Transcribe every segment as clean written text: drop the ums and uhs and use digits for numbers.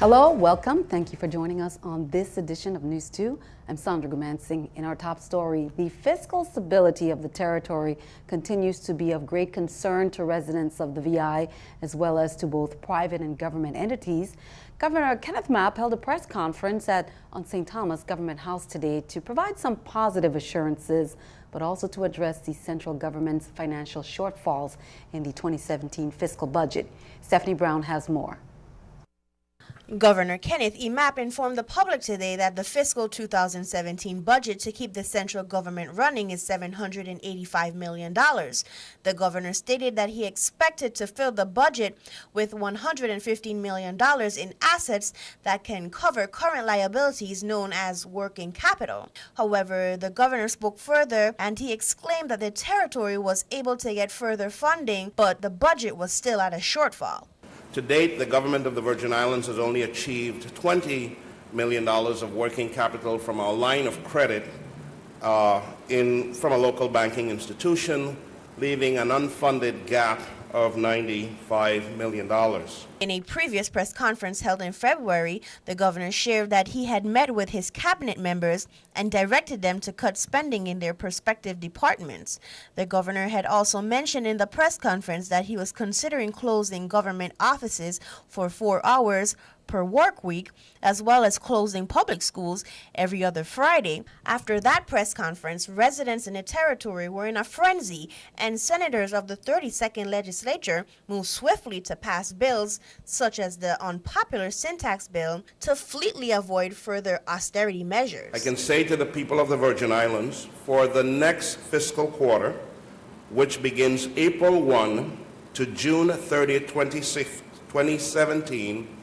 Hello, welcome. Thank you for joining us on this edition of News 2. I'm Sandra Gumansing. In our top story, the fiscal stability of the territory continues to be of great concern to residents of the VI, as well as to both private and government entities. Governor Kenneth Mapp held a press conference on St. Thomas Government House today to provide some positive assurances, but also to address the central government's financial shortfalls in the 2017 fiscal budget. Stephanie Brown has more. Governor Kenneth E. Mapp informed the public today that the fiscal 2017 budget to keep the central government running is $785 million. The governor stated that he expected to fill the budget with $115 million in assets that can cover current liabilities known as working capital. However, the governor spoke further and he exclaimed that the territory was able to get further funding, but the budget was still at a shortfall. To date, the government of the Virgin Islands has only achieved $20 million of working capital from our line of credit from a local banking institution, leaving an unfunded gap of $95 million. In a previous press conference held in February, the governor shared that he had met with his cabinet members and directed them to cut spending in their respective departments. The governor had also mentioned in the press conference that he was considering closing government offices for 4 hours per work week, as well as closing public schools every other Friday. After that press conference, residents in the territory were in a frenzy, and senators of the 32nd legislature moved swiftly to pass bills such as the unpopular sin tax bill to fleetly avoid further austerity measures. I can say to the people of the Virgin Islands, for the next fiscal quarter, which begins April 1 to June 30th, 2017,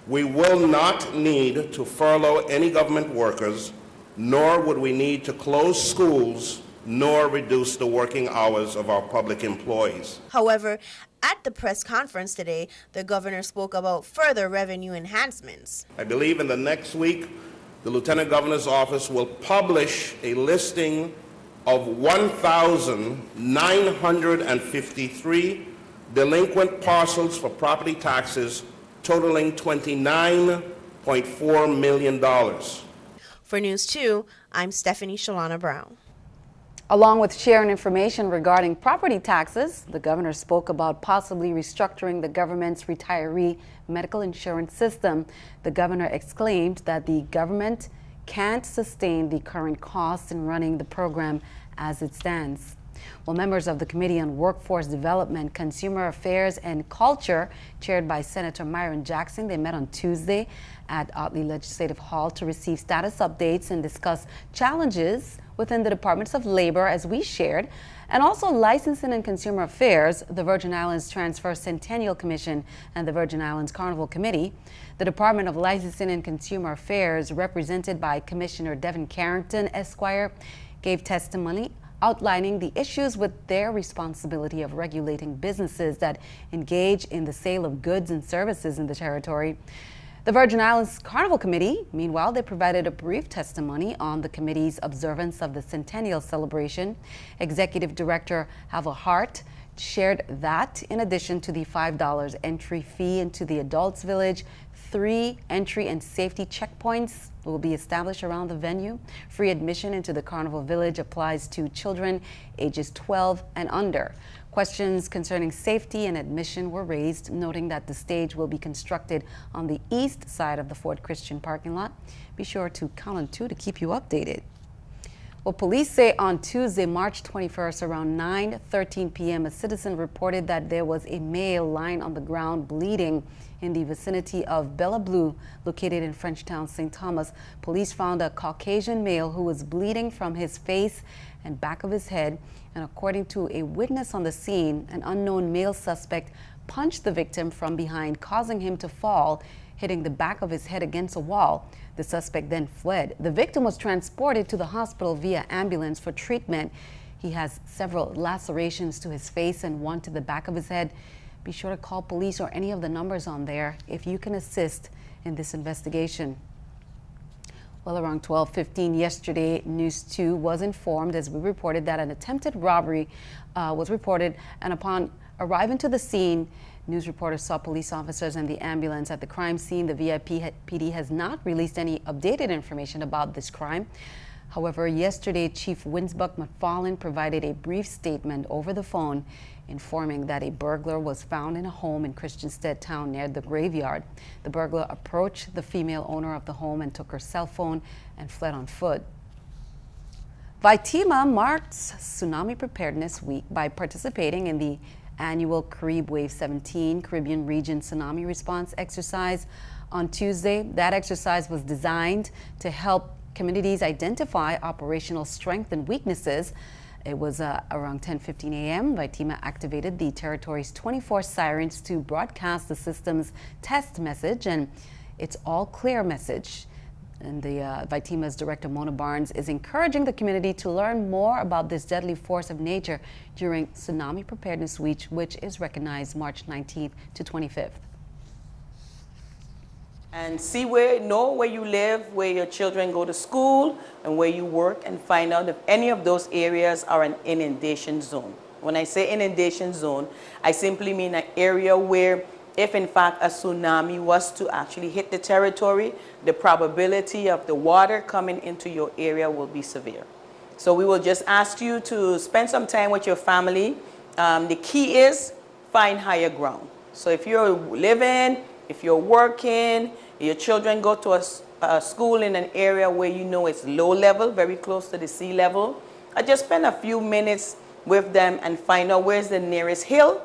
we will not need to furlough any government workers, nor would we need to close schools, nor reduce the working hours of our public employees. However, at the press conference today, the governor spoke about further revenue enhancements. I believe in the next week, the Lieutenant Governor's office will publish a listing of 1,953 delinquent parcels for property taxes totaling $29.4 million. For News 2, I'm Stephanie Shalana Brown. Along with sharing information regarding property taxes, the governor spoke about possibly restructuring the government's retiree medical insurance system. The governor exclaimed that the government can't sustain the current costs in running the program as it stands. Well, members of the Committee on Workforce Development, Consumer Affairs and Culture, chaired by Senator Myron Jackson, they met on Tuesday at Otley Legislative Hall to receive status updates and discuss challenges within the Departments of Labor, as we shared, and also Licensing and Consumer Affairs, the Virgin Islands Transfer Centennial Commission, and the Virgin Islands Carnival Committee. The Department of Licensing and Consumer Affairs, represented by Commissioner Devin Carrington, Esquire, gave testimony outlining the issues with their responsibility of regulating businesses that engage in the sale of goods and services in the territory. The Virgin Islands Carnival Committee, meanwhile, they provided a brief testimony on the committee's observance of the centennial celebration. Executive Director Havel Hart shared that in addition to the $5 entry fee into the Adults Village, 3 entry and safety checkpoints will be established around the venue. Free admission into the Carnival Village applies to children ages 12 and under. Questions concerning safety and admission were raised, noting that the stage will be constructed on the east side of the Fort Christian parking lot. Be sure to count on 2 to keep you updated. Well, police say on Tuesday, March 21st, around 9:13 p.m., a citizen reported that there was a male lying on the ground bleeding in the vicinity of Bella Blue, located in Frenchtown, St. Thomas. Police found a Caucasian male who was bleeding from his face and back of his head. And according to a witness on the scene, an unknown male suspect punched the victim from behind, causing him to fall, hitting the back of his head against a wall. The suspect then fled. The victim was transported to the hospital via ambulance for treatment. He has several lacerations to his face and one to the back of his head. Be sure to call police or any of the numbers on there if you can assist in this investigation. Well, around 12:15 yesterday, News 2 was informed, as we reported, that an attempted robbery was reported, and upon Arriving to the scene, news reporters saw police officers and the ambulance at the crime scene. The VIPD has not released any updated information about this crime. However, yesterday, Chief Winsbuck McFarland provided a brief statement over the phone informing that a burglar was found in a home in Christiansted Town near the graveyard. The burglar approached the female owner of the home and took her cell phone and fled on foot. Vaitima marks Tsunami Preparedness Week by participating in the annual Carib Wave 17 Caribbean Region Tsunami Response Exercise on Tuesday. That exercise was designed to help communities identify operational strengths and weaknesses. It was around 10:15 a.m. Vaitima activated the territory's 24 sirens to broadcast the system's test message and its all clear message. And the Vaitima's director, Mona Barnes, is encouraging the community to learn more about this deadly force of nature during Tsunami Preparedness Week, which is recognized March 19th to 25th. And know where you live, where your children go to school, and where you work, and find out if any of those areas are an inundation zone. When I say inundation zone, I simply mean an area where if in fact a tsunami was to actually hit the territory, the probability of the water coming into your area will be severe. So we will just ask you to spend some time with your family. The key is find higher ground. So if you're living, if you're working, your children go to a school in an area where you know it's low level, very close to the sea level, just spend a few minutes with them and find out where's the nearest hill.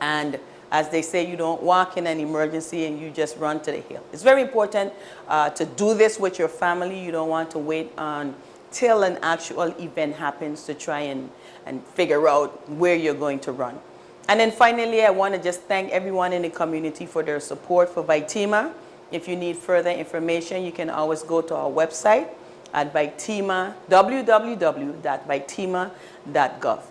And as they say, you don't walk in an emergency and you just run to the hill. It's very important to do this with your family. You don't want to wait until an actual event happens to try and figure out where you're going to run. And then finally, I want to just thank everyone in the community for their support for Vaitima. If you need further information, you can always go to our website at www.vaitima.gov.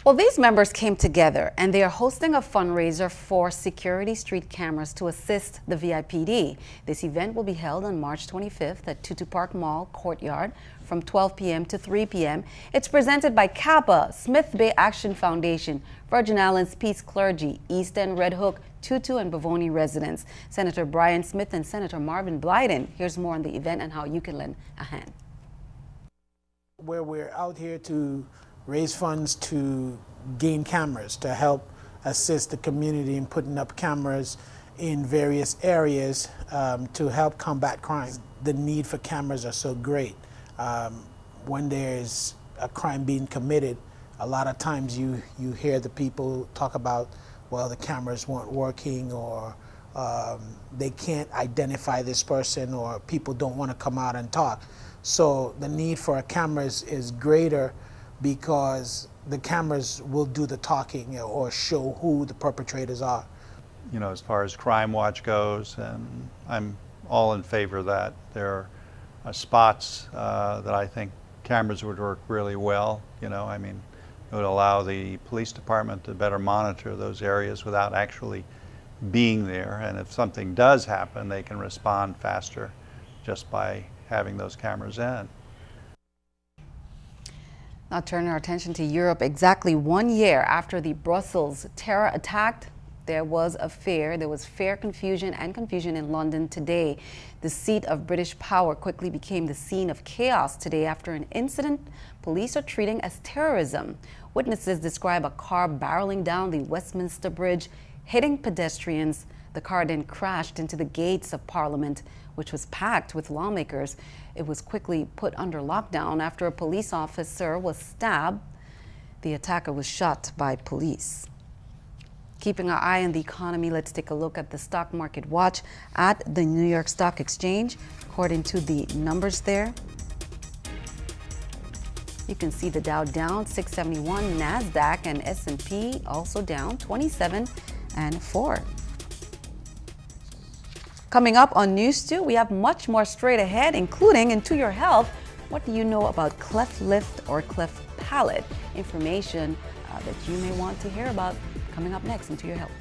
Well, these members came together and they are hosting a fundraiser for security street cameras to assist the VIPD. This event will be held on March 25th at Tutu Park Mall Courtyard from 12 p.m. to 3 p.m. It's presented by Kappa, Smith Bay Action Foundation, Virgin Islands Peace Clergy, East End Red Hook, Tutu and Bavoni residents, Senator Brian Smith and Senator Marvin Blyden. Here's more on the event and how you can lend a hand. Where we're out here to raise funds to gain cameras to help assist the community in putting up cameras in various areas to help combat crime. The need for cameras are so great. When there's a crime being committed, a lot of times you hear the people talk about, well, the cameras weren't working, or they can't identify this person, or people don't want to come out and talk. So the need for cameras is greater because the cameras will do the talking or show who the perpetrators are. You know, as far as Crime Watch goes, and I'm all in favor of that. There are spots that I think cameras would work really well. You know, I mean, it would allow the police department to better monitor those areas without actually being there. And if something does happen, they can respond faster just by having those cameras in. Now turning our attention to Europe, exactly 1 year after the Brussels terror attack, there was fair confusion in London today. The seat of British power quickly became the scene of chaos today after an incident police are treating as terrorism. Witnesses describe a car barreling down the Westminster Bridge, hitting pedestrians. The car then crashed into the gates of Parliament, which was packed with lawmakers. It was quickly put under lockdown after a police officer was stabbed. The attacker was shot by police. Keeping our eye on the economy, let's take a look at the stock market watch at the New York Stock Exchange. According to the numbers there, you can see the Dow down 671, NASDAQ and S&P also down 27 and 4. Coming up on NEWS2, we have much more straight ahead, including Into Your Health. What do you know about cleft lip or cleft palate? Information that you may want to hear about coming up next Into Your Health.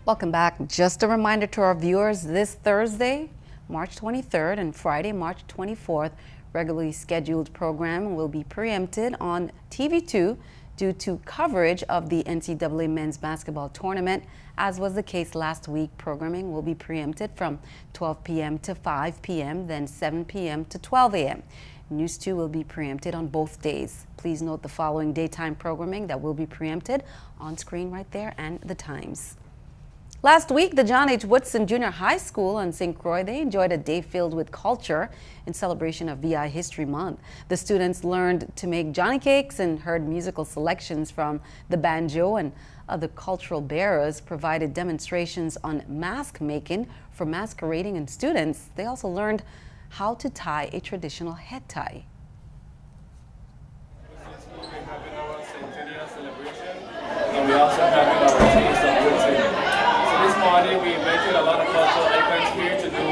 Welcome back. Just a reminder to our viewers, this Thursday, March 23rd and Friday, March 24th, regularly scheduled program will be preempted on TV2 due to coverage of the NCAA men's basketball tournament. As was the case last week, programming will be preempted from 12 p.m. to 5 p.m., then 7 p.m. to 12 a.m. News 2 will be preempted on both days. Please note the following daytime programming that will be preempted on screen right there and the times. Last week, the John H. Woodson Junior High School on St. Croix, they enjoyed a day filled with culture in celebration of VI History Month. The students learned to make Johnny cakes and heard musical selections from the banjo, and other cultural bearers provided demonstrations on mask making for masquerading, and students, they also learned how to tie a traditional head tie. And we also having our taste of Woodson. This morning we invited a lot of cultural icons here to do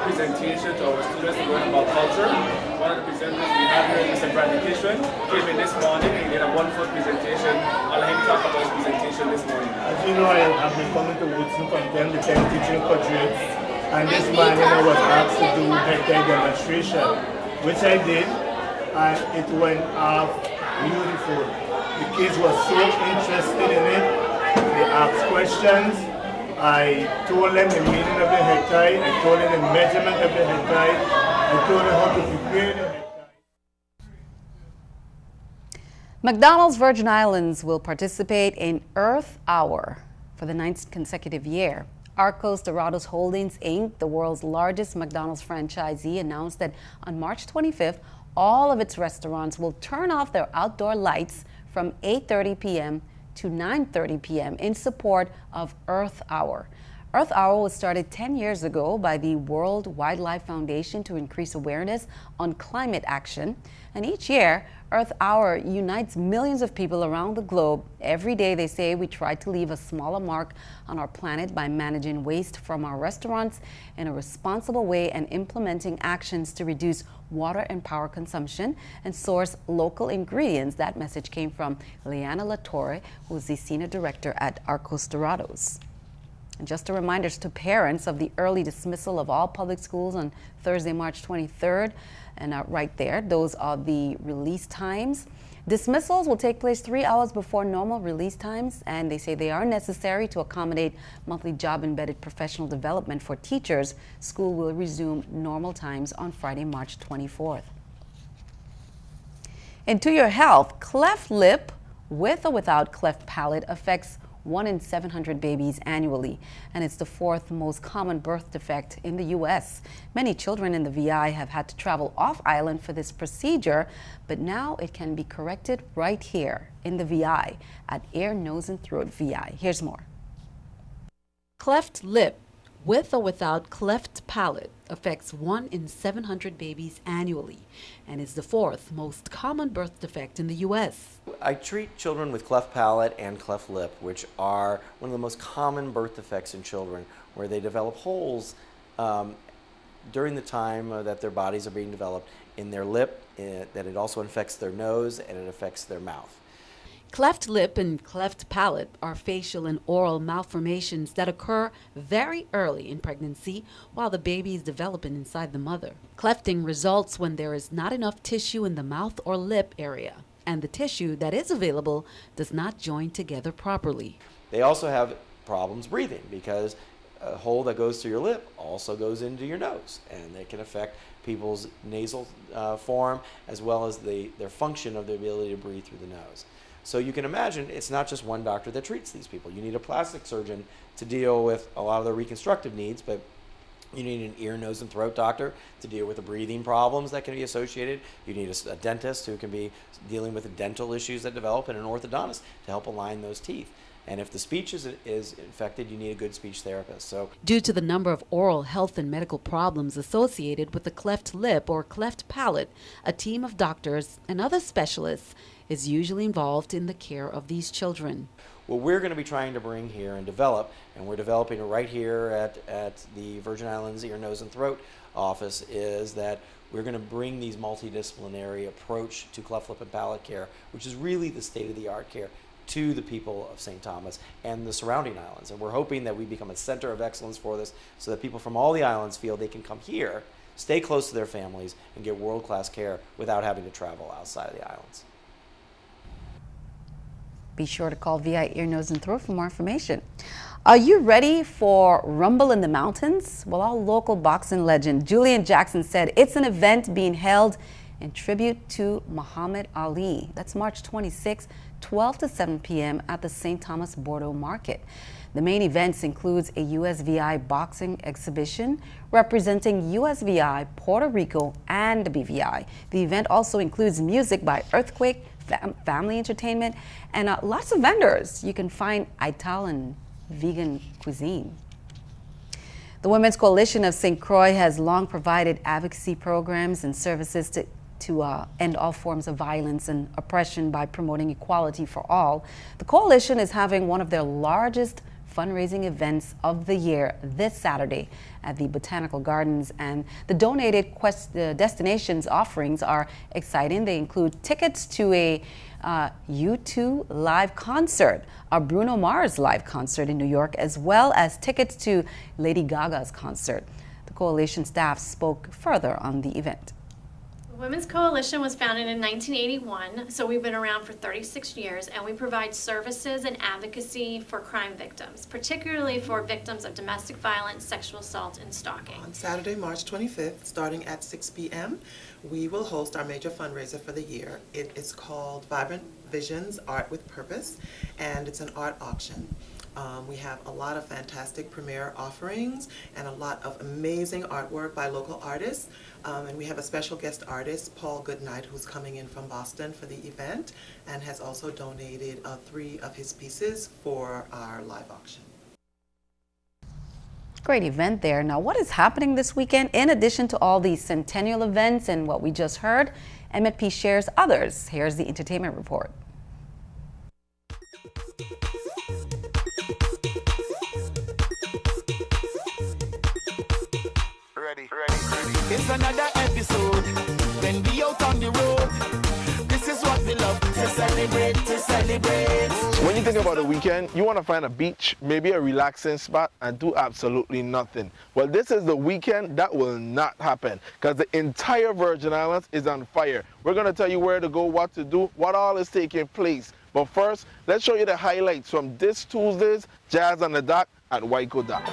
presentation to our students to learn about culture. One of the presenters we have here, Mr. Bradley Kishran, came in this morning and he did a wonderful presentation. I'll let him talk about his presentation this morning. As you know, I have been coming to Woodson from time to time teaching graduates, and this morning I was asked to do head tie demonstration, which I did, and it went off beautiful. The kids were so interested in it. They asked questions. I told them the meaning of the head tie. I told them the measurement of the head tie. I told them how to prepare the head tie. McDonald's Virgin Islands will participate in Earth Hour for the 9th consecutive year. Arcos Dorados Holdings Inc., the world's largest McDonald's franchisee, announced that on March 25th, all of its restaurants will turn off their outdoor lights from 8:30 p.m. to 9:30 p.m. in support of Earth Hour. Earth Hour was started 10 years ago by the World Wildlife Foundation to increase awareness on climate action. And each year, Earth Hour unites millions of people around the globe. Every day, they say, we try to leave a smaller mark on our planet by managing waste from our restaurants in a responsible way and implementing actions to reduce water and power consumption and source local ingredients. That message came from Leanna Latorre, who is the Senior Director at Arcos Dorados. And just a reminder to parents of the early dismissal of all public schools on Thursday, March 23rd. And right there, those are the release times. Dismissals will take place 3 hours before normal release times, and they say they are necessary to accommodate monthly job-embedded professional development for teachers. School will resume normal times on Friday, March 24th. And to your health, cleft lip with or without cleft palate affects 1 in 700 babies annually, and it's the 4th most common birth defect in the U.S. Many children in the VI have had to travel off-island for this procedure, but now it can be corrected right here in the VI at Ear, Nose, and Throat VI. Here's more. Cleft lip with or without cleft palate affects 1 in 700 babies annually and is the 4th most common birth defect in the U.S. I treat children with cleft palate and cleft lip, which are one of the most common birth defects in children, where they develop holes during the time that their bodies are being developed in their lip, that it also affects their nose and it affects their mouth. Cleft lip and cleft palate are facial and oral malformations that occur very early in pregnancy while the baby is developing inside the mother. Clefting results when there is not enough tissue in the mouth or lip area, and the tissue that is available does not join together properly. They also have problems breathing because a hole that goes through your lip also goes into your nose, and it can affect people's nasal form as well as their function of the ability to breathe through the nose. So you can imagine it's not just one doctor that treats these people. You need a plastic surgeon to deal with a lot of the reconstructive needs, but you need an ear, nose, and throat doctor to deal with the breathing problems that can be associated. You need a dentist who can be dealing with the dental issues that develop, and an orthodontist to help align those teeth. And if the speech is infected, you need a good speech therapist. So, due to the number of oral health and medical problems associated with the cleft lip or cleft palate, a team of doctors and other specialists is usually involved in the care of these children. What we're going to be trying to bring here and develop, and we're developing it right here at the Virgin Islands Ear, Nose, and Throat office, is that we're going to bring these multidisciplinary approach to cleft lip and palate care, which is really the state-of-the-art care. to the people of St. Thomas and the surrounding islands. And we're hoping that we become a center of excellence for this so that people from all the islands feel they can come here, stay close to their families, and get world-class care without having to travel outside of the islands. Be sure to call VI Ear, Nose, and Throat for more information. Are you ready for Rumble in the Mountains? Well, our local boxing legend, Julian Jackson, said it's an event being held in tribute to Muhammad Ali. That's March 26, 12 to 7 p.m. at the St. Thomas Bordeaux Market. The main events includes a USVI boxing exhibition representing USVI, Puerto Rico, and BVI. The event also includes music by Earthquake, family entertainment, and lots of vendors. You can find Italian vegan cuisine. The Women's Coalition of St. Croix has long provided advocacy programs and services to end all forms of violence and oppression by promoting equality for all. The coalition is having one of their largest fundraising events of the year this Saturday at the Botanical Gardens, and the donated destinations offerings are exciting. They include tickets to a U2 live concert, a Bruno Mars live concert in New York, as well as tickets to Lady Gaga's concert. The coalition staff spoke further on the event. The Women's Coalition was founded in 1981, so we've been around for 36 years, and we provide services and advocacy for crime victims, particularly for victims of domestic violence, sexual assault, and stalking. On Saturday, March 25th, starting at 6 p.m., we will host our major fundraiser for the year. It is called Vibrant Visions Art with Purpose, and it's an art auction. We have a lot of fantastic premiere offerings and a lot of amazing artwork by local artists. And we have a special guest artist, Paul Goodnight, who's coming in from Boston for the event and has also donated 3 of his pieces for our live auction. Great event there. Now, what is happening this weekend? In addition to all these centennial events and what we just heard, Emmett P. shares others. Here's the entertainment report. It's another episode, then be out on the road. This is what we love, to celebrate, to celebrate. When you think about a weekend, you want to find a beach, maybe a relaxing spot, and do absolutely nothing. Well, this is the weekend that will not happen, because the entire Virgin Islands is on fire. We're going to tell you where to go, what to do, what all is taking place. But first, let's show you the highlights from this Tuesday's Jazz on the Dock at Waiko Dock.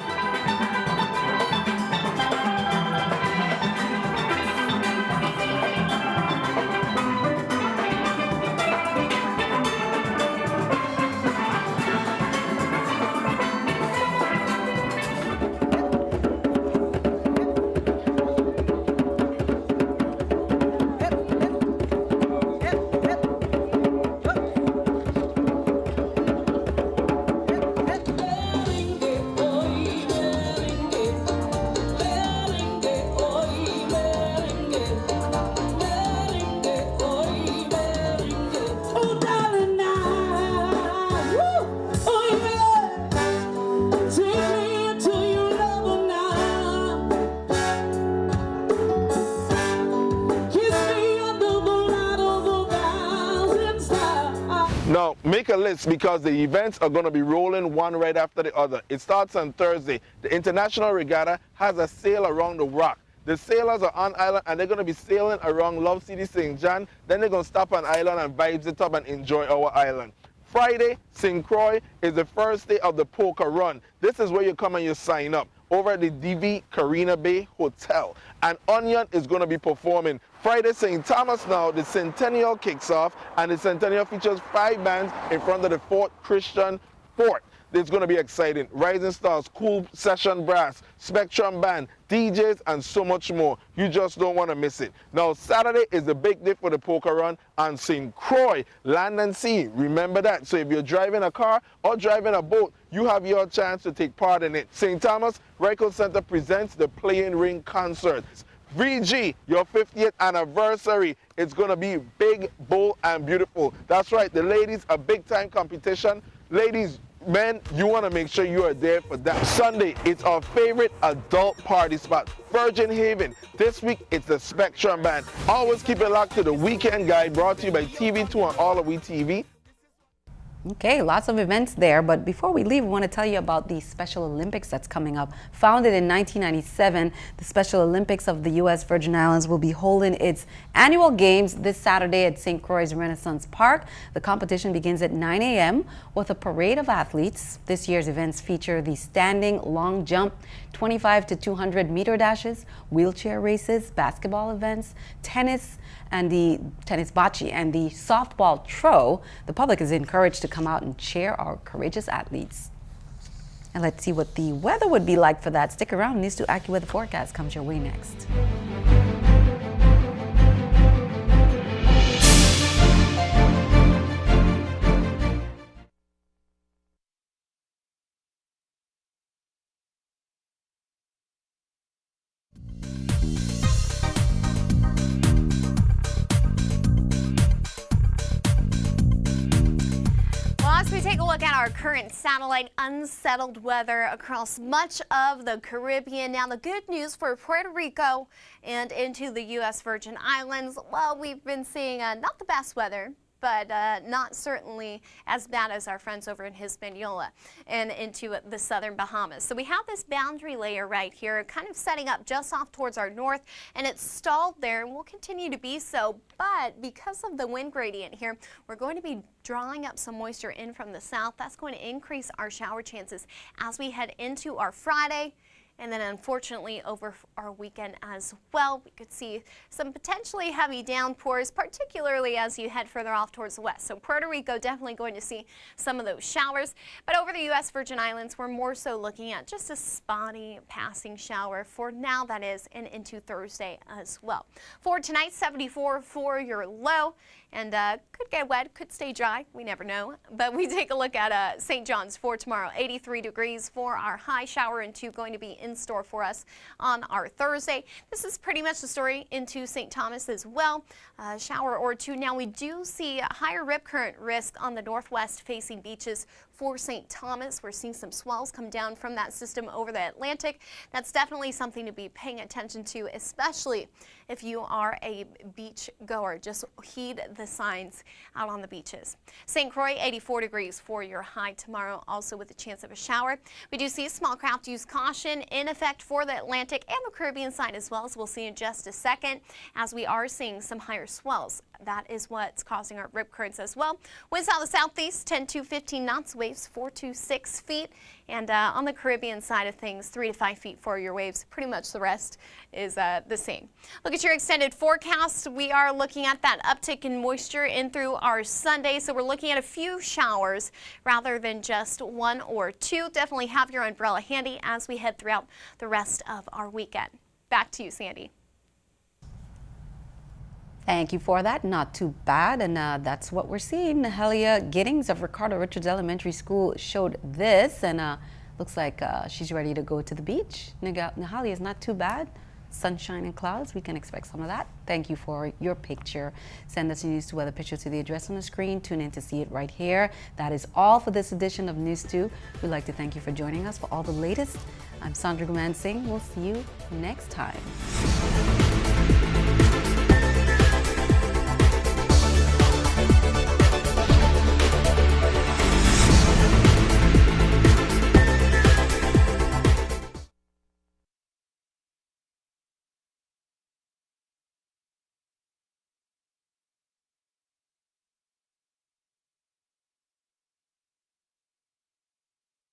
Now, make a list because the events are going to be rolling one right after the other. It starts on Thursday. The International Regatta has a sail around the rock. The sailors are on island and they're going to be sailing around Love City, St. John. Then they're going to stop on island and vibes it up and enjoy our island. Friday, St. Croix is the first day of the poker run. This is where you come and you sign up over at the DV Carina Bay Hotel. And Onion is going to be performing. Friday, St. Thomas now, the Centennial kicks off, and the Centennial features 5 bands in front of the Fort Christian Fort. It's going to be exciting. Rising Stars, Cool Session Brass, Spectrum Band, DJs, and so much more. You just don't want to miss it. Now, Saturday is the big day for the poker run on St. Croix, land and sea. Remember that. So if you're driving a car or driving a boat, you have your chance to take part in it. St. Thomas Reichel Center presents the Playing Ring Concert. VG, your 50th anniversary. It's going to be big, bold, and beautiful. That's right. The ladies, a big-time competition. Ladies, men, you want to make sure you are there for that. Sunday, it's our favorite adult party spot, Virgin Haven. This week, it's the Spectrum Band. Always keep it locked to the Weekend Guide, brought to you by TV2 and All of We TV. Okay, lots of events there, but before we leave, we want to tell you about the Special Olympics that's coming up. Founded in 1997, the Special Olympics of the U.S. Virgin Islands will be holding its annual games this Saturday at St. Croix's Renaissance Park. The competition begins at 9 a.m. with a parade of athletes. This year's events feature the standing long jump, 25 to 200 meter dashes, wheelchair races, basketball events, tennis, and the tennis bocce and the softball throw. The public is encouraged to come out and cheer our courageous athletes. And let's see what the weather would be like for that. Stick around. NEWS2 AccuWeather forecast comes your way next. We take a look at our current satellite unsettled weather across much of the Caribbean. Now, the good news for Puerto Rico and into the U.S. Virgin Islands, well, we've been seeing not the best weather, but not certainly as bad as our friends over in Hispaniola and into the southern Bahamas. So we have this boundary layer right here kind of setting up just off towards our north, and it's stalled there and will continue to be so. But because of the wind gradient here, we're going to be drawing up some moisture in from the south. That's going to increase our shower chances as we head into our Friday. And then unfortunately over our weekend as well, we could see some potentially heavy downpours, particularly as you head further off towards the west. So Puerto Rico definitely going to see some of those showers. But over the U.S. Virgin Islands, we're more so looking at just a spotty passing shower for now, that is, and into Thursday as well. For tonight, 74 for your low. And could get wet, could stay dry, we never know. But we take a look at St. John's for tomorrow, 83 degrees for our high. Shower and 2 going to be in store for us on our Thursday. This is pretty much the story into St. Thomas as well. Shower or 2. Now we do see a higher rip current risk on the northwest facing beaches for St. Thomas. We're seeing some swells come down from that system over the Atlantic. That's definitely something to be paying attention to, especially if you are a beach goer. Just heed the signs out on the beaches. St. Croix, 84 degrees for your high tomorrow, also with a chance of a shower. We do see small craft use caution in effect for the Atlantic and the Caribbean side as well, as we'll see in just a second, as we are seeing some higher swells. That is what's causing our rip currents as well. Winds out of the southeast, 10 to 15 knots, waves 4 to 6 feet. And on the Caribbean side of things, 3 to 5 feet for your waves. Pretty much the rest is the same. Look at your extended forecast. We are looking at that uptick in moisture in through our Sunday. So we're looking at a few showers rather than just 1 or 2. Definitely have your umbrella handy as we head throughout the rest of our weekend. Back to you, Sandy. Thank you for that. Not too bad. And that's what we're seeing. Nahelia Giddings of Ricardo Richards Elementary School showed this, and looks like she's ready to go to the beach. Nahelia is not too bad. Sunshine and clouds. We can expect some of that. Thank you for your picture. Send us your NEWS2 weather picture to the address on the screen. Tune in to see it right here. That is all for this edition of NEWS2. We'd like to thank you for joining us for all the latest. I'm Sandra Guman Singh. We'll see you next time.